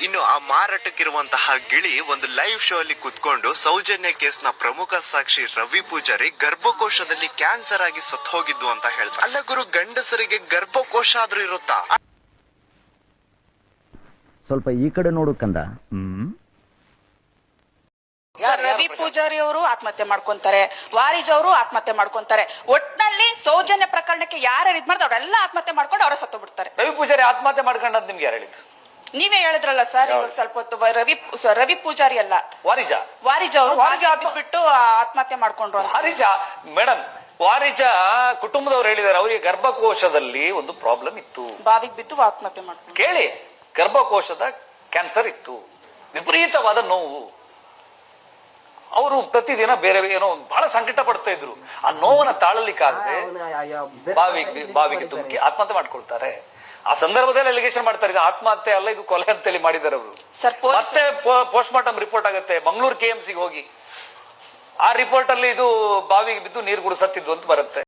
ಇನ್ನು ಆ ಮಾರಾಟಕ್ಕಿರುವಂತಹ ಗಿಳಿ ಒಂದು ಲೈವ್ ಶೋ ಅಲ್ಲಿ ಕುತ್ಕೊಂಡು ಸೌಜನ್ಯ ಕೇಸ್ನ ಪ್ರಮುಖ ಸಾಕ್ಷಿ ರವಿ ಪೂಜಾರಿ ಗರ್ಭಕೋಶದಲ್ಲಿ ಕ್ಯಾನ್ಸರ್ ಆಗಿ ಸತ್ ಹೋಗಿದ್ದು ಅಂತ ಹೇಳ್ತಾರೆ. ಅಲ್ಲ ಗುರು, ಗಂಡಸರಿಗೆ ಗರ್ಭಕೋಶ ಆದ್ರೂ ಇರುತ್ತಾ? ಸ್ವಲ್ಪ ಈ ಕಡೆ ನೋಡು ಕಂದ. ರವಿ ಪೂಜಾರಿ ಅವರು ಆತ್ಮಹತ್ಯೆ ಮಾಡ್ಕೊಂತಾರೆ, ವಾರಿಜ್ ಅವರು ಆತ್ಮಹತ್ಯೆ ಮಾಡ್ಕೊಂತಾರೆ. ಒಟ್ನಲ್ಲಿ ಸೌಜನ್ಯ ಪ್ರಕರಣಕ್ಕೆ ಯಾರು ಇದ್ ಮಾಡ್ತಾರೆ ಅವರೆಲ್ಲ ಆತ್ಮಹತ್ಯೆ ಮಾಡ್ಕೊಂಡು ಅವರ ಸತ್ತು ಬಿಡ್ತಾರೆ. ರವಿ ಪೂಜಾರಿ ಆತ್ಮಹತ್ಯೆ ಮಾಡ್ಕೊಂಡಂತ ನಿಮ್ಗೆ ಯಾರು ಹೇಳಿದ್ರು? ನೀವೇ ಹೇಳಿದ್ರಲ್ಲ ಸರ್ ಇವಾಗ ಸ್ವಲ್ಪ ಹೊತ್ತು. ರವಿ ಪೂಜಾರಿ ಅಲ್ಲ, ವಾರಿಜ್ ಅವರು ಬಿಟ್ಟು ಆತ್ಮಹತ್ಯೆ ಮಾಡ್ಕೊಂಡ್ರು. ವಾರಿಜ ಮೇಡಮ್, ವಾರಿಜ ಕುಟುಂಬದವ್ರು ಹೇಳಿದ್ದಾರೆ ಅವರಿಗೆ ಗರ್ಭಕೋಶದಲ್ಲಿ ಒಂದು ಪ್ರಾಬ್ಲಮ್ ಇತ್ತು, ಬಾವಿಗೆ ಬಿದ್ದು ಆತ್ಮಹತ್ಯೆ ಮಾಡ್ಕೊಂಡು. ಕೇಳಿ, ಗರ್ಭಕೋಶದ ಕ್ಯಾನ್ಸರ್ ಇತ್ತು, ವಿಪರೀತವಾದ ನೋವು. ಅವರು ಪ್ರತಿದಿನ ಬೇರೆ ಏನೋ ಬಹಳ ಸಂಕಟ ಪಡ್ತಾ ಇದ್ರು. ಆ ನೋವನ್ನ ತಾಳಲಿಕ್ಕಾಗದೆ ಬಾವಿಗೆ ಧುಮುಕಿ ಆತ್ಮಹತ್ಯೆ ಮಾಡ್ಕೊಳ್ತಾರೆ. ಆ ಸಂದರ್ಭದಲ್ಲಿ ಅಲಿಗೇಷನ್ ಮಾಡ್ತಾರೆ, ಇದು ಆತ್ಮಹತ್ಯೆ ಅಲ್ಲ, ಇದು ಕೊಲೆ ಅಂತೇಳಿ ಮಾಡಿದ್ದಾರೆ ಅವರು. ಮತ್ತೆ ಪೋಸ್ಟ್ ಮಾರ್ಟಮ್ ರಿಪೋರ್ಟ್ ಆಗುತ್ತೆ, ಮಂಗಳೂರು KMC ಹೋಗಿ ಆ ರಿಪೋರ್ಟ್ ಅಲ್ಲಿ ಇದು ಬಾವಿಗೆ ಬಿದ್ದು ನೀರು ಕುಡಿದು ಸತ್ತಿದ್ದು ಅಂತ ಬರುತ್ತೆ.